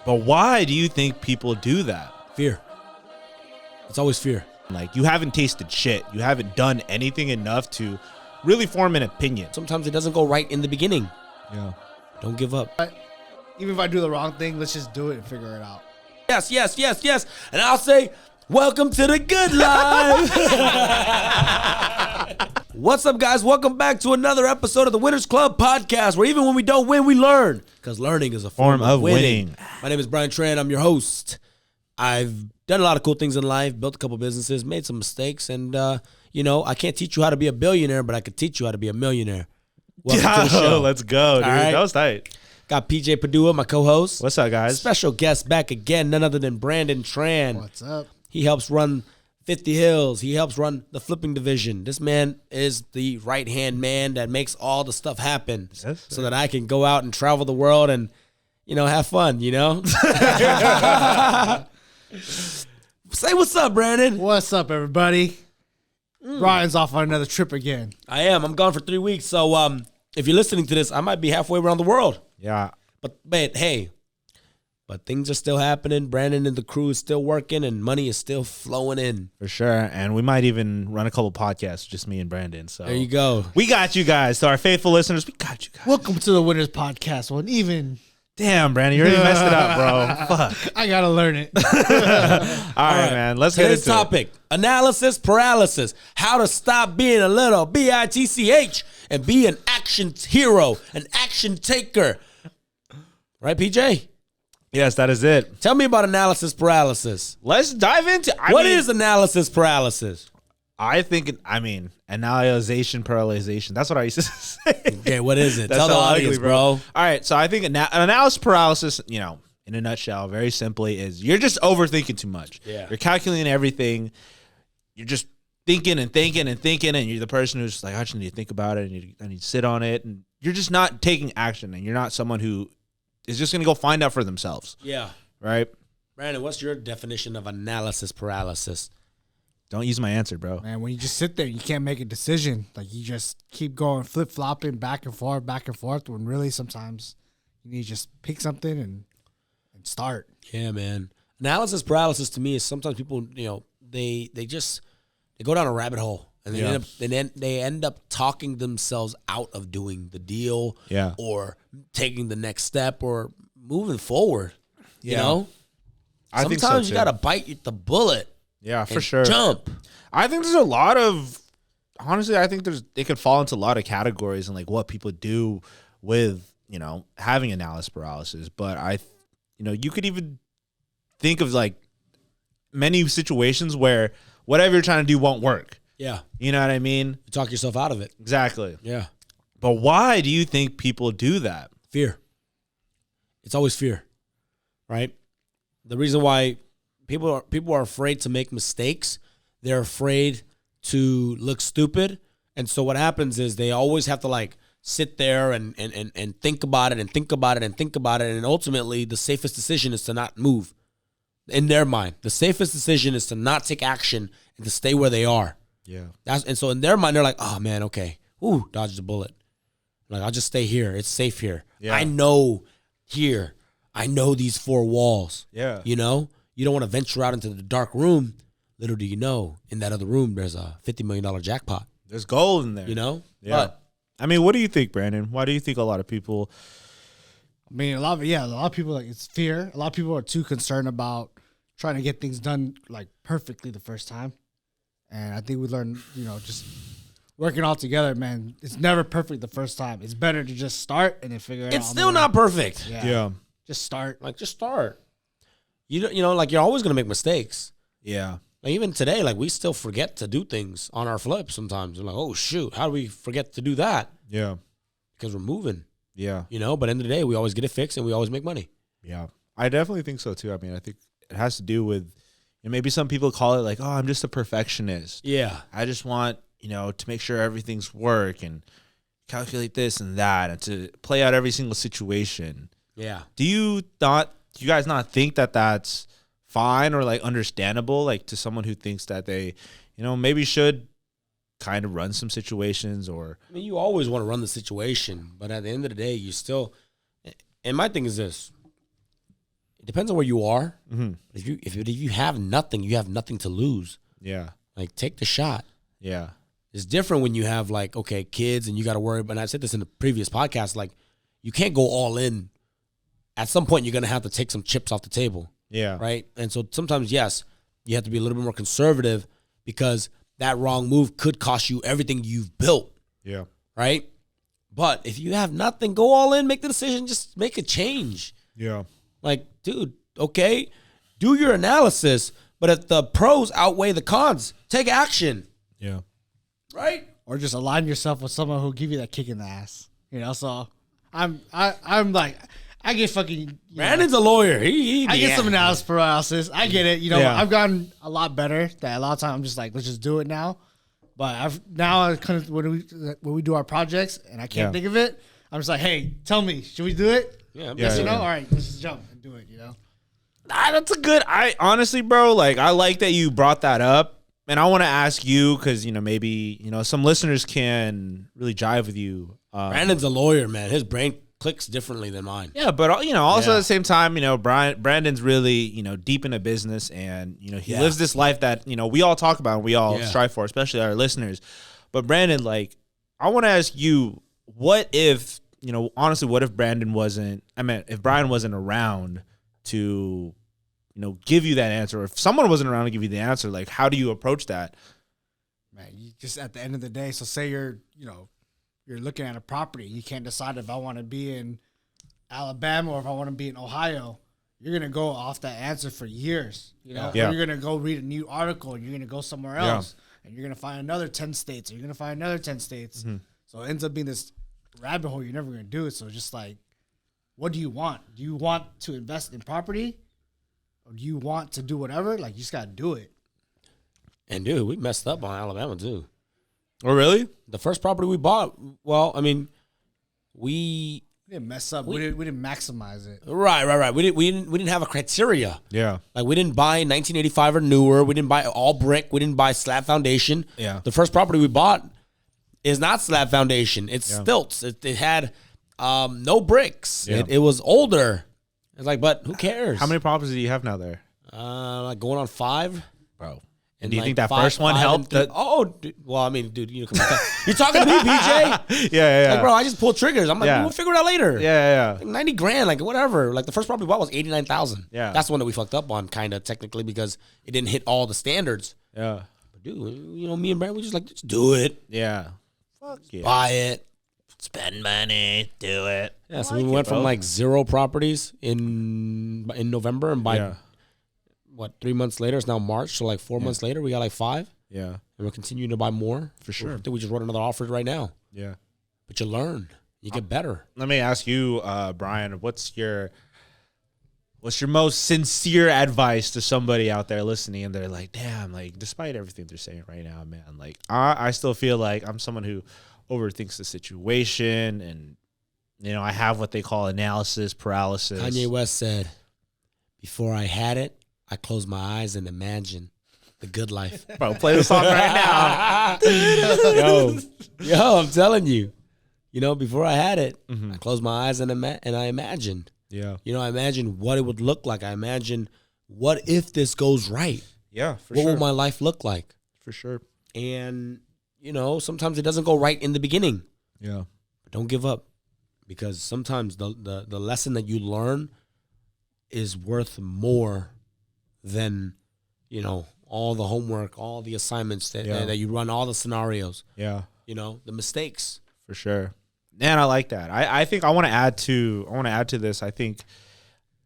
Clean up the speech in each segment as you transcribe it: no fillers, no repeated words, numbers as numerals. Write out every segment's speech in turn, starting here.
But why do you think people do that? Fear. It's always fear. Like, you haven't tasted shit. You haven't done anything enough to really form an opinion. Sometimes it doesn't go right in the beginning. Yeah. Don't give up. But even if I do the wrong thing, let's just do it and figure it out. Yes, yes, yes, yes. And I'll say, welcome to the good life. What's up, guys? Welcome back to another episode of the Winners Club podcast, where even when we don't win, we learn. Because learning is a form of winning. My name is Brian Tran. I'm your host. I've done a lot of cool things in life, built a couple businesses, made some mistakes, and, I can't teach you how to be a billionaire, but I can teach you how to be a millionaire. Welcome to the show. Let's go, dude. Right. That was tight. Got PJ Padua, my co-host. What's up, guys? Special guest back again, none other than Brandon Tran. What's up? He helps run 50 Hills. He helps run the flipping division. This man is the right-hand man that makes all the stuff happen so that I can go out and travel the world and, have fun, Say what's up, Brandon. What's up, everybody? Brian's off on another trip again. I am. I'm gone for 3 weeks. So if you're listening to this, I might be halfway around the world. Yeah. But hey, things are still happening. Brandon and the crew is still working, and money is still flowing in. For sure. And we might even run a couple podcasts, just me and Brandon. So There you go. We got you guys. To our faithful listeners, we got you guys. Welcome to the Winners Podcast. Well, even Damn, Brandon, you already messed it up, bro. Fuck. I gotta learn it. All right, man. Let's get Today's into topic, analysis paralysis. How to stop being a little bitch and be an action hero, an action taker. Right, PJ? Yes, that is it. Tell me about analysis paralysis. Let's dive into What is analysis paralysis? I think, analyzation paralyzation. That's what I used to say. Okay, what is it? That's Tell the so ugly, audience, bro. All right, so I think analysis paralysis, in a nutshell, very simply, is you're just overthinking too much. Yeah. You're calculating everything. You're just thinking and thinking and thinking, and you're the person who's like, I just need to think about it, and I need to sit on it, and you're just not taking action, and you're not someone who is just going to go find out for themselves. Yeah. Right? Brandon, what's your definition of analysis paralysis? Don't use my answer, bro. Man, when you just sit there, you can't make a decision. Like, you just keep going flip-flopping back and forth, when really sometimes you need to just pick something and start. Yeah, man. Analysis paralysis to me is sometimes people, they go down a rabbit hole and they end up talking themselves out of doing the deal, or taking the next step or moving forward. You know, I think so, sometimes you too. got to bite the bullet. Yeah, for and sure. Jump. I think there's a lot of, honestly, I think it could fall into a lot of categories and like what people do with, having analysis paralysis. But you could even think of like many situations where whatever you're trying to do won't work. Yeah. You know what I mean? You talk yourself out of it. Exactly. Yeah. But why do you think people do that? Fear. It's always fear, right? The reason why people are afraid to make mistakes, they're afraid to look stupid, and so what happens is they always have to like sit there and think about it and think about it and think about it, and ultimately the safest decision is to not move. In their mind, the safest decision is to not take action and to stay where they are. Yeah. And so in their mind, they're like, oh man, okay, dodged a bullet. Like, I'll just stay here. It's safe here. Yeah. I know here. I know these four walls. Yeah. You don't want to venture out into the dark room. Little do you know, in that other room, there's a $50 million jackpot. There's gold in there. Yeah. But, what do you think, Brandon? Why do you think a lot of people? A lot of people, like, it's fear. A lot of people are too concerned about trying to get things done like perfectly the first time. And I think we learned, just working all together, man, it's never perfect the first time. It's better to just start and then figure it out. It's still not perfect. Yeah. Just start. Like, just start. Like, you're always going to make mistakes. Yeah. Like, even today, like, we still forget to do things on our flips sometimes. We're like, oh, shoot, how do we forget to do that? Yeah. Because we're moving. Yeah. But at the end of the day, we always get it fixed and we always make money. Yeah. I definitely think so, too. I think it has to do with, maybe some people call it like, oh, I'm just a perfectionist. Yeah. I just want, to make sure everything's work and calculate this and that and to play out every single situation. Yeah. Do you guys not think that that's fine or like understandable, like to someone who thinks that they, maybe should kind of run some situations? Or you always want to run the situation, but at the end of the day, you still, and my thing is this, it depends on where you are. Mm-hmm. If you have nothing, you have nothing to lose. Yeah. Like, take the shot. Yeah. It's different when you have, like, okay, kids and you got to worry. But I said this in the previous podcast, like, you can't go all in. At some point, you're going to have to take some chips off the table. Yeah. Right? And so sometimes, yes, you have to be a little bit more conservative because that wrong move could cost you everything you've built. Yeah. Right? But if you have nothing, go all in, make the decision, just make a change. Yeah. Like, dude, okay, do your analysis, but if the pros outweigh the cons, take action. Yeah. Right? Or just align yourself with someone who'll give you that kick in the ass. You know, so I'm like, I get fucking. Brandon's a lawyer. I get some analysis paralysis. I get it. You know, Yeah. I've gotten a lot better. That a lot of times I'm just like, let's just do it now. But I kind of when we do our projects and I can't think of it, I'm just like, hey, tell me, should we do it? Yeah, Yes or no? yeah. All right, let's just jump and do it. You know. That's a good. I honestly, bro, like I like that you brought that up, and I want to ask you because maybe some listeners can really jive with you. Brandon's a lawyer, man. His brain clicks differently than mine. Yeah, but also at the same time, Brandon's really deep into business, and he lives this life that we all talk about, and we all strive for, especially our listeners. But Brandon, like, I want to ask you, what if honestly, what if Brandon wasn't? I mean, if Brian wasn't around to give you that answer, or if someone wasn't around to give you the answer, like, how do you approach that? Man, you just at the end of the day. So say you're looking at a property. You can't decide if I want to be in Alabama or if I want to be in Ohio. You're going to go off that answer for years. Yeah. Or you're going to go read a new article and you're going to go somewhere else. And you're going to find another 10 states. Or you're going to find another 10 states. Mm-hmm. So it ends up being this rabbit hole you're never going to do it. So just like, what do you want? Do you want to invest in property? Or do you want to do whatever? Like, you just got to do it. And, dude, we messed up on Alabama, too. Oh, really? The first property we bought, well, I mean, we didn't mess up. We didn't maximize it. Right. We didn't have a criteria. Yeah. Like, we didn't buy 1985 or newer. We didn't buy all brick. We didn't buy slab foundation. Yeah. The first property we bought is not slab foundation. It's stilts. It had no bricks. Yeah. It was older. It's like, but who cares? How many properties do you have now there, like going on 5, bro? And do you like think that 5, first one 5, helped? and 3. Oh, dude, well, I mean, dude, come on. You're talking to me, PJ. Yeah. Like, bro, I just pulled triggers. I'm like, we'll figure it out later. Yeah. Like $90,000, like whatever. Like the first property we bought was $89,000. Yeah. That's the one that we fucked up on, kind of technically, because it didn't hit all the standards. Yeah. But dude, me and Brad, we just do it, Yeah. Fuck yeah. buy it, Spend money. Do it. Yeah. So we went from like 0 properties in November, and by 3 months later, it's now March. So like 4 months later, we got like 5. Yeah. And we're continuing to buy more. For sure. I think we just wrote another offer right now. Yeah. But you learn. You get better. Let me ask you, Brian, what's your most sincere advice to somebody out there listening, and they're like, damn, like, despite everything they're saying right now, man, like, I still feel like I'm someone who overthinks the situation, and, I have what they call analysis paralysis. Kanye West said, before I had it, I closed my eyes and imagined the good life. Bro, play the song right now. Yo, I'm telling you. Before I had it, I closed my eyes and I imagined. Yeah. I imagined what it would look like. I imagined, what if this goes right? Yeah, for what sure. will my life look like? For sure. And, sometimes it doesn't go right in the beginning. Yeah. But don't give up, because sometimes the lesson that you learn is worth more than, all the homework, all the assignments that you run, all the scenarios. Yeah. The mistakes. For sure. Man, I like that. I think I want to add to this. I think,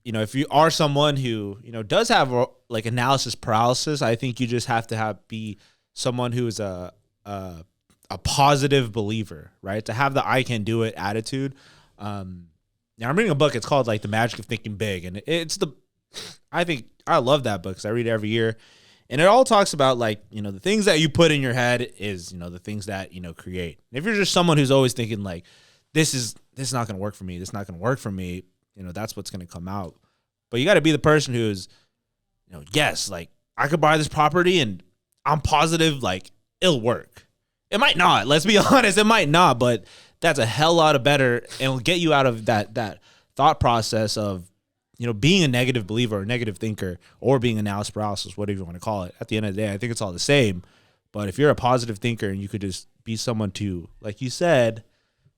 if you are someone who, does have like analysis paralysis, I think you just have to be someone who is a positive believer, right? To have the I can do it attitude. Now I'm reading a book. It's called like The Magic of Thinking Big. And I think I love that book because I read it every year. And it all talks about like, the things that you put in your head is, the things that, create. And if you're just someone who's always thinking like, this is not going to work for me, this is not going to work for me, that's what's going to come out. But you got to be the person who's, yes, like I could buy this property and I'm positive like it'll work. It might not. Let's be honest, it might not, but that's a hell lot of better, and it'll get you out of that thought process of, being a negative believer or a negative thinker or being analysis paralysis, whatever you want to call it, at the end of the day, I think it's all the same. But if you're a positive thinker and you could just be someone to, like you said,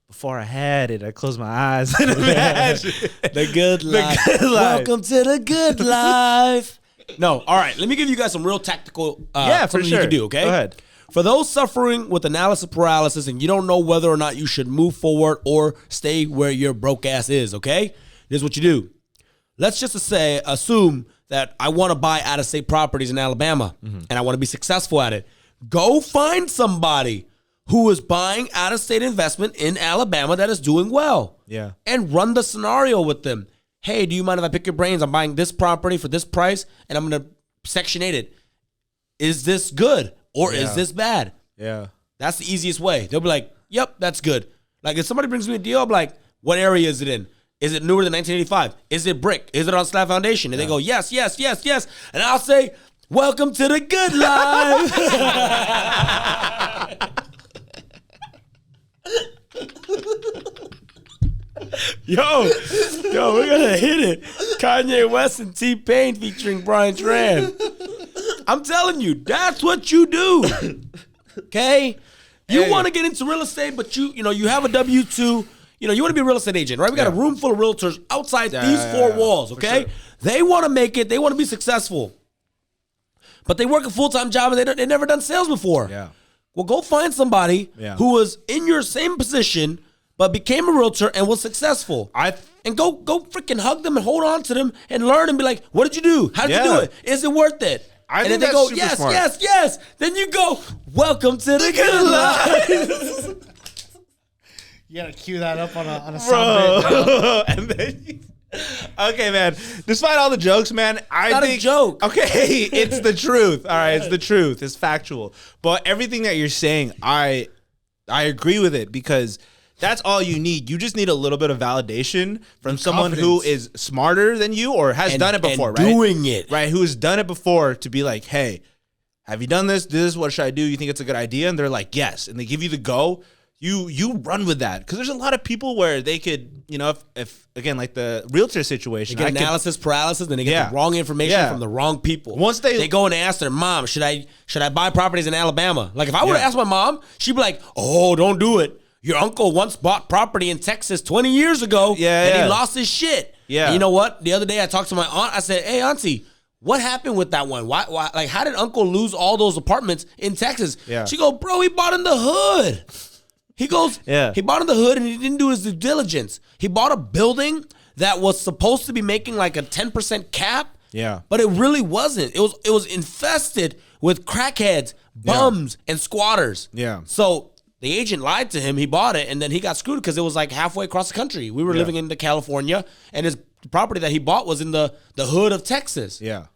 before I had it, I closed my eyes and imagine the good life. Welcome to the good life. No, all right. Let me give you guys some real tactical for sure. you can do, okay? Go ahead. For those suffering with analysis paralysis and you don't know whether or not you should move forward or stay where your broke ass is, okay? Here's what you do. Let's just assume that I want to buy out-of-state properties in Alabama and I want to be successful at it. Go find somebody who is buying out-of-state investment in Alabama that is doing well. Yeah. And run the scenario with them. Hey, do you mind if I pick your brains? I'm buying this property for this price and I'm going to Section 8 it. Is this good or is this bad? Yeah. That's the easiest way. They'll be like, yep, that's good. Like if somebody brings me a deal, I'm like, what area is it in? Is it newer than 1985? Is it brick? Is it on slab foundation? And they go, yes, yes, yes, yes. And I'll say, welcome to the good life. Yo, we're gonna hit it. Kanye West and T-Pain featuring Brian Tran. I'm telling you, that's what you do. Okay? You want to get into real estate, but you have a W-2. You want to be a real estate agent, right? We got a room full of realtors outside these four walls, okay? Sure. They want to make it. They want to be successful. But they work a full-time job and they've never done sales before. Yeah. Well, go find somebody who was in your same position but became a realtor and was successful. And go freaking hug them and hold on to them and learn and be like, what did you do? How did you do it? Is it worth it? And then they go, yes, smart. Yes, yes. Then you go, welcome to the good life. You gotta cue that up on a sound bit. And then okay, man. Despite all the jokes, man, I think a joke. Okay, it's the truth. All right, it's the truth. It's factual. But everything that you're saying, I agree with it because that's all you need. You just need a little bit of validation from someone who is smarter than you or has done it before, right? Doing it. Right, who has done it before to be like, hey, have you done this? This is what should I do? You think it's a good idea? And they're like, yes. And they give you the go. You run with that because there's a lot of people where they could, if again, like the realtor situation, they get analysis paralysis, then they get the wrong information from the wrong people. Once they go and ask their mom, should I buy properties in Alabama? Like if I were to ask my mom, she'd be like, oh, don't do it. Your uncle once bought property in Texas 20 years ago, and he lost his shit. Yeah. And you know what? The other day I talked to my aunt. I said, hey, auntie, what happened with that one? Why? Like, how did uncle lose all those apartments in Texas? Yeah. She goes, bro, he bought in the hood. He goes, he bought in the hood and he didn't do his due diligence. He bought a building that was supposed to be making like a 10% cap. Yeah. But it really wasn't. It was infested with crackheads, bums, and squatters. Yeah. So the agent lied to him. He bought it and then he got screwed because it was like halfway across the country. We were living in California and his property that he bought was in the hood of Texas. Yeah.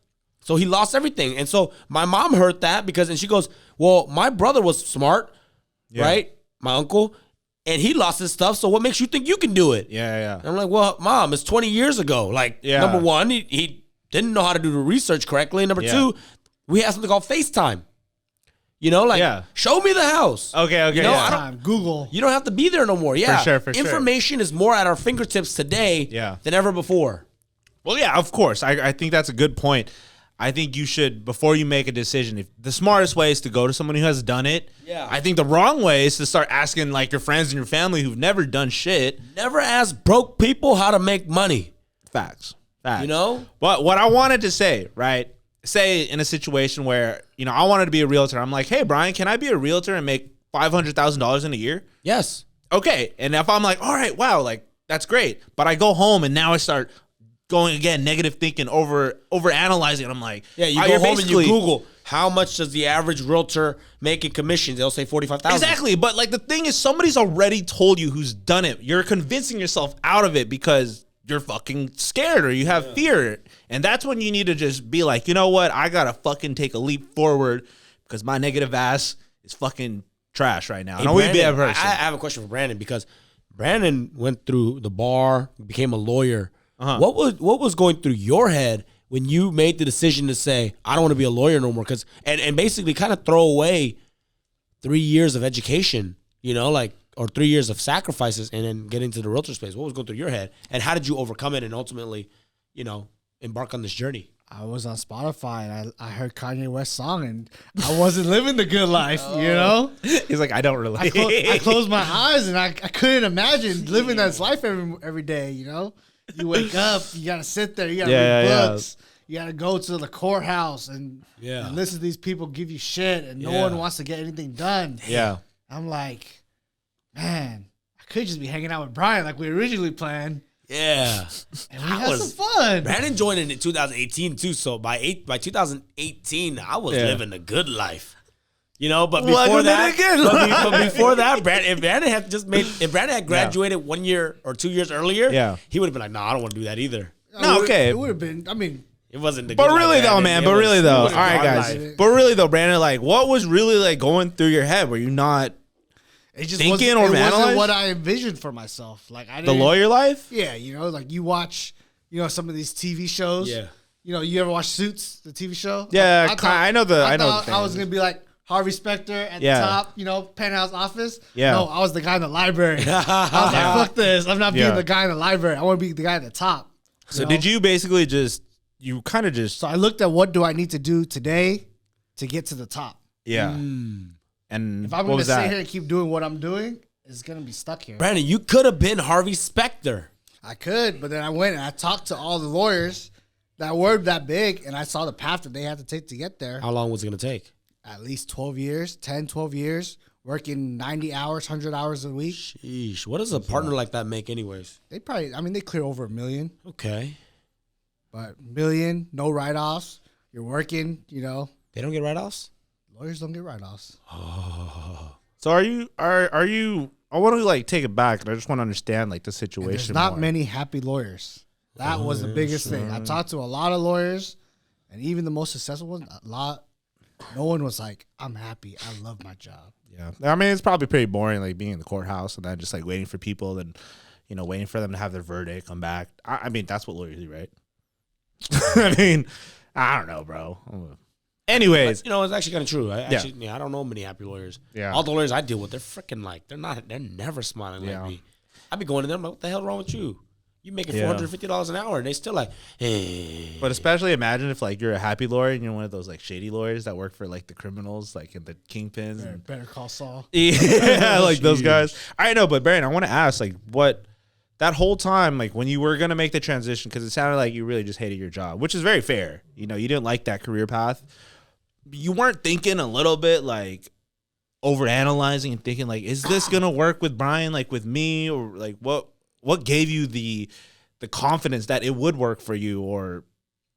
So he lost everything. And so my mom heard that and she goes, well, my brother was smart, right? My uncle, and he lost his stuff. So what makes you think you can do it? Yeah. And I'm like, well, Mom, it's 20 years ago. Like, number one, he didn't know how to do the research correctly. Number two, we have something called FaceTime. Show me the house. Okay. Google. You don't have to be there no more. Yeah. For sure. Information is more at our fingertips today than ever before. Well, yeah, of course. I think that's a good point. I think you should, before you make a decision, if the smartest way is to go to someone who has done it. Yeah. I think the wrong way is to start asking like your friends and your family who've never done shit. Never ask broke people how to make money. Facts. But what I wanted to say, right? Say in a situation where, I wanted to be a realtor. I'm like, hey, Brian, can I be a realtor and make $500,000 in a year? Yes. Okay. And if I'm like, all right, wow, like that's great. But I go home and now I start going again, negative thinking, over analyzing. I'm like, you go home and you Google how much does the average realtor make in commissions? They'll say $45,000. Exactly, but like the thing is, somebody's already told you who's done it. You're convincing yourself out of it because you're fucking scared or you have fear, and that's when you need to just be like, you know what? I gotta fucking take a leap forward because my negative ass is fucking trash right now. Hey, Brandon, I have a question for Brandon because Brandon went through the bar, became a lawyer. What was going through your head when you made the decision to say, I don't want to be a lawyer no more? And basically kind of throw away 3 years of education, or 3 years of sacrifices and then get into the realtor space. What was going through your head? And how did you overcome it and ultimately, embark on this journey? I was on Spotify and I heard Kanye West's song and I wasn't living the good life, you know? He's like, I don't relate. I closed my eyes and I couldn't imagine living that life every day, you know? You wake up, you got to sit there, you got to read books. You got to go to the courthouse and listen to these people give you shit and no one wants to get anything done. Yeah. I'm like, man, I could just be hanging out with Brian like we originally planned. Yeah. And we had some fun. Brandon joined in 2018 too, so by 2018, I was living the good life. But before that, if Brandon had graduated 1 year or 2 years earlier, he would have been like, no, I don't want to do that either. No, okay. It would have been, it wasn't the but good really life, though, man. But really though, all right, guys. life. But really though, Brandon, like, what was really like going through your head? Were you not it just thinking wasn't, or it wasn't analyzing what I envisioned for myself? Like I the didn't, lawyer life? Yeah, like you watch, some of these TV shows. Yeah. You ever watch Suits, the TV show? Yeah, I know the. I thought I was gonna be like Harvey Specter at the top, penthouse office. Yeah. No, I was the guy in the library. I was like, fuck this. I'm not being the guy in the library. I want to be the guy at the top. So did you basically So I looked at what do I need to do today to get to the top. Yeah. And if I'm going to sit here and keep doing what I'm doing, it's going to be stuck here. Brandon, you could have been Harvey Specter. I could, but then I went and I talked to all the lawyers that were that big, and I saw the path that they had to take to get there. How long was it going to take? At least 12 years, 10, 12 years, working 90 hours, 100 hours a week. Sheesh. What does a partner like that make anyways? They they clear over $1 million. Okay. But $1 million, no write-offs. You're working, They don't get write-offs? Lawyers don't get write-offs. Oh. So are you? I want to take it back, and I just want to understand the situation. There's not more. many happy lawyers. That was the biggest thing. I talked to a lot of lawyers, and even the most successful ones, no one was like, I'm happy. I love my job. Yeah. I mean, it's probably pretty boring, being in the courthouse and then just waiting for people and, waiting for them to have their verdict, come back. I mean, that's what lawyers do, right? I mean, I don't know, bro. Anyways. But, it's actually kind of true. I don't know many happy lawyers. Yeah. All the lawyers I deal with, they're freaking they're never smiling like me. I be going to them, what the hell wrong with you? You making $450 an hour, and they still hey. But especially imagine if you're a happy lawyer and you're one of those shady lawyers that work for the criminals, and the kingpins. And Better Call Saul. Yeah, those guys. I know, but Baron, I want to ask, what that whole time, when you were gonna make the transition, because it sounded like you really just hated your job, which is very fair. You didn't like that career path. You weren't thinking a little bit over analyzing and thinking is this gonna work with Brian, with me, or what gave you the confidence that it would work for you or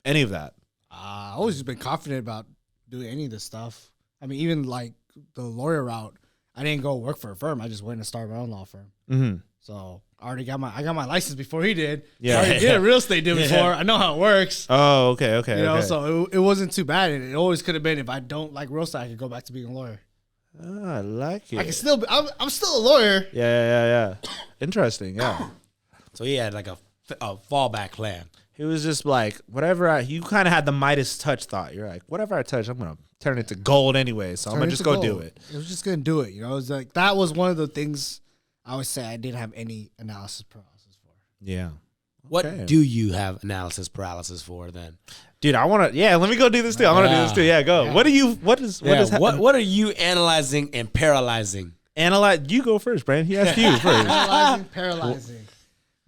any of that? I always just been confident about doing any of this stuff. I mean, even the lawyer route, I didn't go work for a firm. I just went and started my own law firm. Mm-hmm. So I got my license before he did. Yeah, I already did a real estate deal before. I know how it works. Oh, okay. So it wasn't too bad. It always could have been if I don't like real estate, I could go back to being a lawyer. Oh, I like it. I can still. I'm still a lawyer. Yeah. Interesting. Yeah. So he had a fallback plan. He was just whatever you kind of had the Midas touch thought. You're whatever I touch, I'm going to turn it to gold anyway. So I'm going to just go do it. It was just going to do it. It was that was one of the things I would say I didn't have any analysis paralysis for. Yeah. What do you have analysis paralysis for then? Dude, I want to, let me go do this too. I want to do this too. Yeah, go. Yeah. What are you analyzing and paralyzing? Analyze. You go first, Brandon. He asked you first. Analyzing, paralyzing.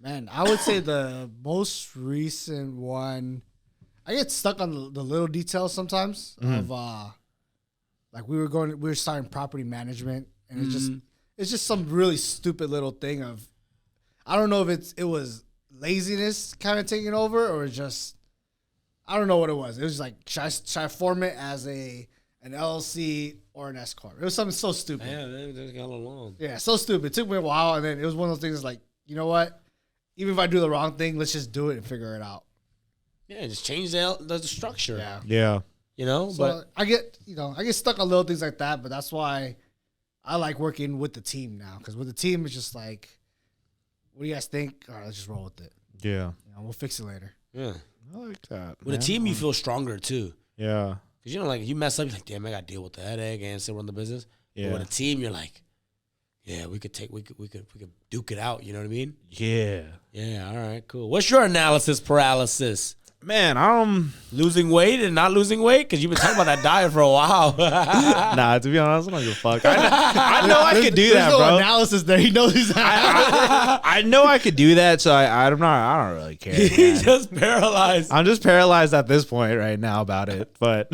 Man, I would say the most recent one, I get stuck on the little details sometimes of we were starting property management, and it's just some really stupid little thing of, I don't know if it was laziness kind of taking over or just, I don't know what it was. It was should I form it as an LLC or an S corp? It was something so stupid. Yeah, they got along. Yeah, so stupid. It took me a while, and then it was one of those things you know what? Even if I do the wrong thing, let's just do it and figure it out. Yeah, just change the structure. Yeah. So but I get stuck on little things like that, but that's why I like working with the team now, because with the team it's just what do you guys think? All right, let's just roll with it. Yeah. We'll fix it later. Yeah. I like that. With a team, you feel stronger too. Yeah. Because you mess up, you're damn, I got to deal with the headache and still run the business. Yeah. But with a team, you're Yeah, we could duke it out. You know what I mean? Yeah. Yeah. All right. Cool. What's your analysis paralysis? Man, Losing weight and not losing weight? Because you've been talking about that diet for a while. nah, to be honest, I don't give a fuck. I know I could do that, no bro. analysis there. He knows he's I know I could do that, so I don't really care. He's Man. just paralyzed. I'm just paralyzed at this point right now about it. But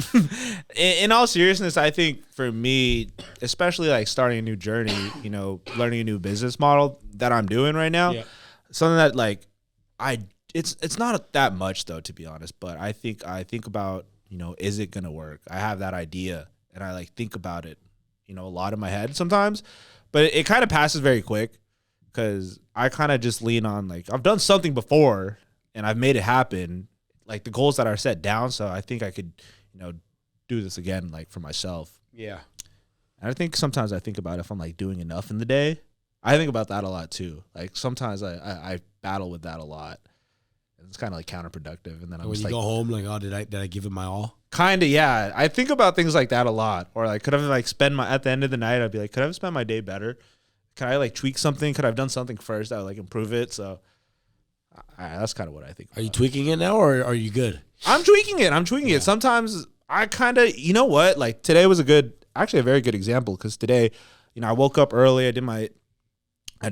in all seriousness, I think for me, especially like starting a new journey, learning a new business model that I'm doing right now, something that like it's not that much though, to be honest, but I think about, is it going to work? I have that idea and I like think about it, a lot in my head sometimes, but it kind of passes very quick because I kind of just lean on like, I've done something before and I've made it happen, like the goals that are set down. So I think I could, do this again, like for myself. Yeah. And I think sometimes I think about if I'm like doing enough in the day. I think about that a lot too. Like sometimes I battle with that a lot. It's kind of like counterproductive, and then I'm When just you like, go home, like, oh, did I give it my all? kind of, yeah. I think about things like that a lot, or like, could I like at the end of the night, I'd be like, could I have spent my day better? Could I like tweak something? Could I have done something first that would like improve it? So that's kind of what I think. Are you tweaking it now, or are you good? I'm tweaking it. Sometimes I kind of, like today was a very good example because today, I woke up early. I did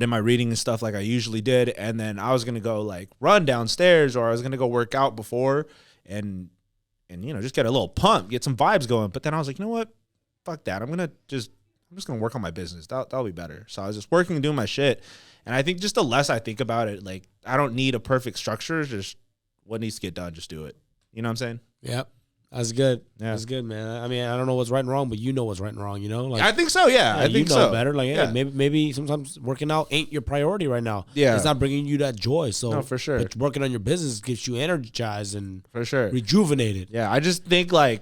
my reading and stuff like I usually did, and then I was gonna go like run downstairs, or I was gonna go work out before, and just get a little pump, get some vibes going. But then I was like, you know what, fuck that. I'm just gonna work on my business. That'll be better. So I was just working and doing my shit, and I think just the less I think about it, like I don't need a perfect structure. Just what needs to get done, just do it. You know what I'm saying? Yep. That's good. Yeah. That's good, man. I mean, I don't know what's right and wrong, but you know what's right and wrong, Like, I think so. Yeah, I think you know so. better. Like, Yeah. hey, maybe sometimes working out ain't your priority right now. Yeah. It's not bringing you that joy. So, No, for sure. But working on your business gets you energized and For sure. rejuvenated. Yeah, I just think like,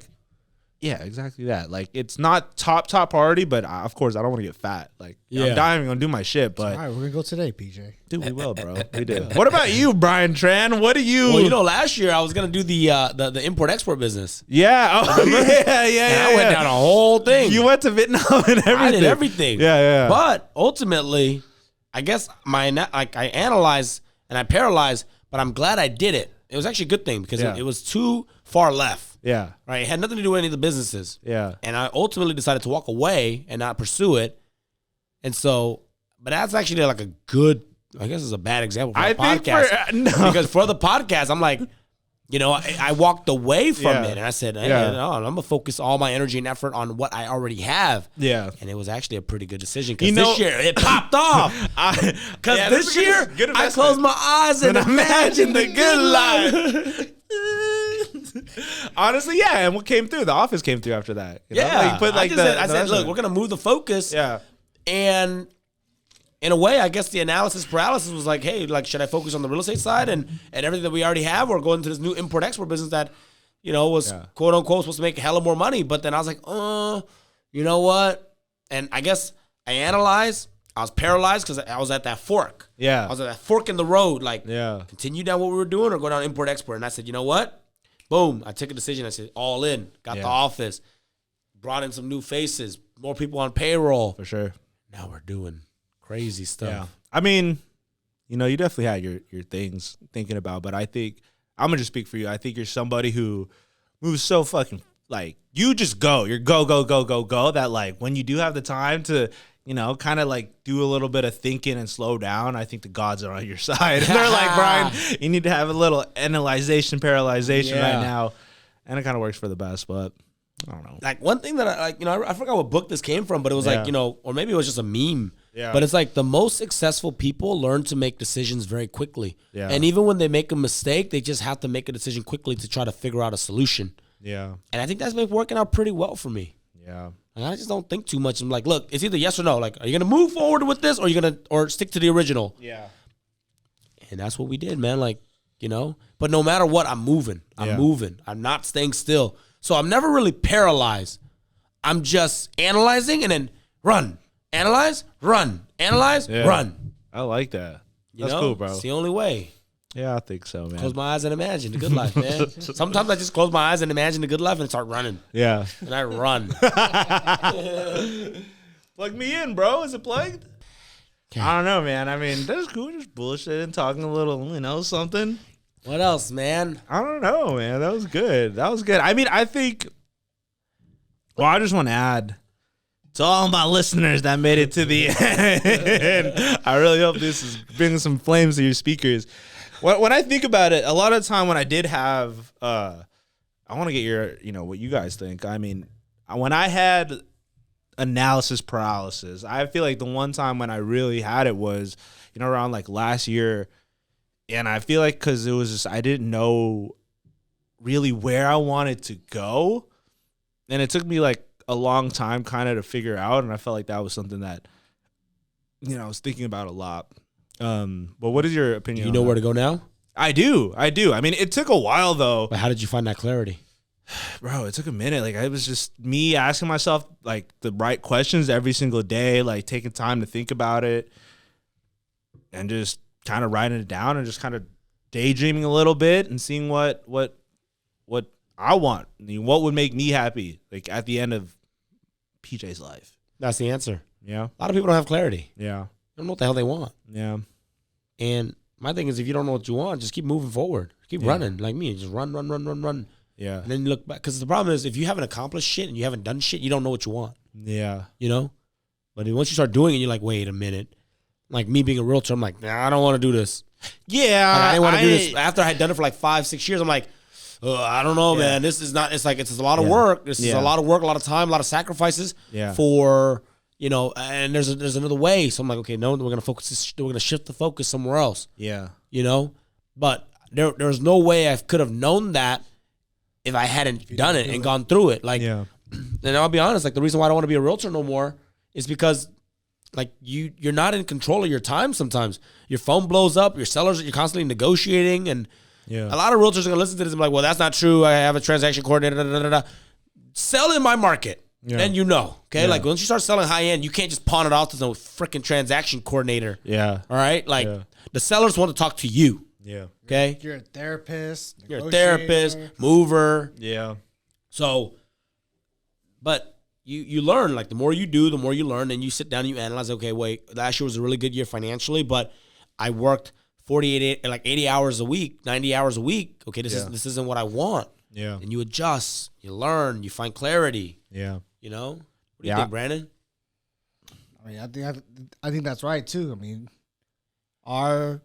yeah, exactly that. Like, it's not top priority, but of course, I don't want to get fat. Like, I'm dying, I'm gonna do my shit, but all right, we're gonna go today, PJ. dude, we will, bro. We do. What about you, Brian Tran? What do you? Well, last year I was gonna do the import export business. Yeah. Oh, yeah. I went down a whole thing. You went to Vietnam and everything. I did everything. Yeah. But ultimately, I guess I analyzed and I paralyzed, but I'm glad I did it. It was actually a good thing because it was too far left. Yeah. Right. It had nothing to do with any of the businesses. Yeah. And I ultimately decided to walk away and not pursue it. And so, but that's actually like a good, I guess it's a bad example for the podcast. Because for the podcast, I'm like, I walked away from it and I said, I'm going to focus all my energy and effort on what I already have. Yeah. And it was actually a pretty good decision because this year it popped off. Because this year I closed my eyes and imagined the good life. Honestly, yeah, and what came through? The Office came through after that. I said, look, we're gonna move the focus. Yeah, and in a way, I guess the analysis paralysis was like, hey, like, should I focus on the real estate side and everything that we already have, or go into this new import export business that, was quote unquote supposed to make hella more money? But then I was like, you know what? And I guess I analyzed. I was paralyzed because I was at that fork. Yeah, I was at that fork in the road. Like, continue down what we were doing or go down import export. And I said, you know what? Boom. I took a decision. I said, all in. Got the office. Brought in some new faces. More people on payroll. For sure. Now we're doing crazy stuff. Yeah. I mean, you definitely had your things thinking about, but I think, I'm going to just speak for you. I think you're somebody who moves so fucking, like, you just go. You're go, that, like, when you do have the time to, kind of like do a little bit of thinking and slow down, I think the gods are on your side. And they're like, Brian, you need to have a little analyzation, paralyzation right now. And it kind of works for the best, but I don't know. Like, one thing that I forgot what book this came from, but it was like, or maybe it was just a meme. Yeah. But it's like the most successful people learn to make decisions very quickly. Yeah. And even when they make a mistake, they just have to make a decision quickly to try to figure out a solution. Yeah. And I think that's been working out pretty well for me. Yeah. And I just don't think too much. I'm like, look, it's either yes or no. Like, are you gonna move forward with this, or are you gonna stick to the original? Yeah. And that's what we did, man. Like, But no matter what, I'm moving. I'm moving. I'm not staying still. So I'm never really paralyzed. I'm just analyzing and then run, analyze, run, analyze, run. I like that. That's cool, bro. It's the only way. Yeah, I think so, man. Close my eyes and imagine the good life, man. Sometimes I just close my eyes and imagine the good life and start running. Yeah. And I run. Plug me in, bro. Is it plugged? I don't know, man. I mean, that's cool. Just bullshitting, talking a little, something. What else, man? I don't know, man. That was good. I mean, I think. Well, I just want to add to all my listeners that made it to the end. I really hope this is bringing some flames to your speakers. When I think about it, a lot of the time when I did have, I want to get your, what you guys think. I mean, when I had analysis paralysis, I feel like the one time when I really had it was, around like last year. And I feel like because it was just, I didn't know really where I wanted to go. And it took me like a long time kind of to figure out. And I felt like that was something that, I was thinking about a lot. But what is your opinion? Do you know where to go now? I do. I mean, it took a while though. But how did you find that clarity? Bro, it took a minute. Like, it was just me asking myself like the right questions every single day, like taking time to think about it and just kind of writing it down and just kind of daydreaming a little bit and seeing what I want. I mean, what would make me happy, like at the end of PJ's life. That's the answer. Yeah. A lot of people don't have clarity. Yeah. They don't know what the hell they want. Yeah. And my thing is, if you don't know what you want, just keep moving forward. Keep running like me. Just run. Yeah. And then you look back. Because the problem is, if you haven't accomplished shit and you haven't done shit, you don't know what you want. Yeah. But once you start doing it, you're like, wait a minute. Like me being a realtor, I'm like, nah, I don't want to do this. Yeah. Like, I didn't want to do this. After I had done it for like 5-6 years, I'm like, I don't know, man. This is not, it's a lot of work. This is a lot of work, a lot of time, a lot of sacrifices for, and there's another way. So I'm like, okay, no, we're going to shift the focus somewhere else. Yeah. But there's no way I could have known that if I hadn't done it and gone through it. Like, and I'll be honest, like the reason why I don't want to be a realtor no more is because like you're not in control of your time sometimes. Your phone blows up, your sellers, you're constantly negotiating, and a lot of realtors are going to listen to this and be like, well, that's not true. I have a transaction coordinator. Sell in my market. Yeah. And okay? Yeah. Like once you start selling high end, you can't just pawn it off to no freaking transaction coordinator. Yeah. All right? Like the sellers want to talk to you. Yeah. Okay? You're a therapist. You're a therapist, mover. Yeah. So, but you learn, like the more you do, the more you learn, and you sit down and you analyze, okay, wait, last year was a really good year financially, but I worked 80 hours a week, 90 hours a week. Okay, this isn't what I want. Yeah. And you adjust, you learn, you find clarity. Yeah. What do you think, Brandon? I mean, I think that's right too. I mean, our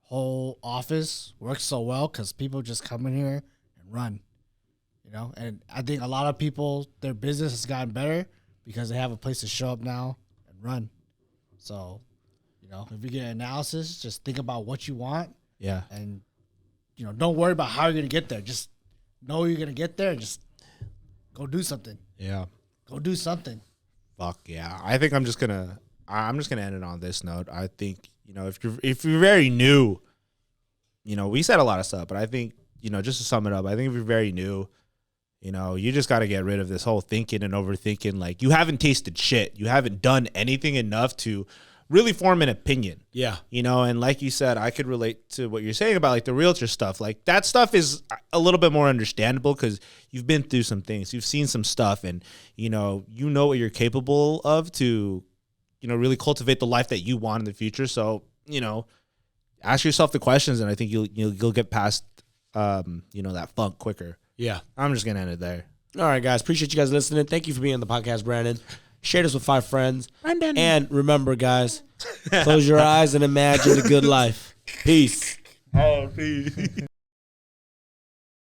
whole office works so well because people just come in here and run. And I think a lot of people, their business has gotten better because they have a place to show up now and run. So, if you get analysis, just think about what you want. Yeah. And, don't worry about how you're going to get there. Just know you're going to get there and just go do something. Yeah. Go do something. Fuck yeah. I think I'm just going to end it on this note. I think, if you're very new, we said a lot of stuff, but I think, just to sum it up, I think if you're very new, you just got to get rid of this whole thinking and overthinking. Like, you haven't tasted shit. You haven't done anything enough to really form an opinion. Yeah. And like you said, I could relate to what you're saying about like the realtor stuff. Like that stuff is a little bit more understandable because you've been through some things. You've seen some stuff and, you know what you're capable of to, really cultivate the life that you want in the future. So, ask yourself the questions and I think you'll get past, that funk quicker. Yeah. I'm just going to end it there. All right, guys. Appreciate you guys listening. Thank you for being on the podcast, Brandon. Share this with 5 friends. Brandon. And remember, guys, close your eyes and imagine a good life. Peace. Oh, peace.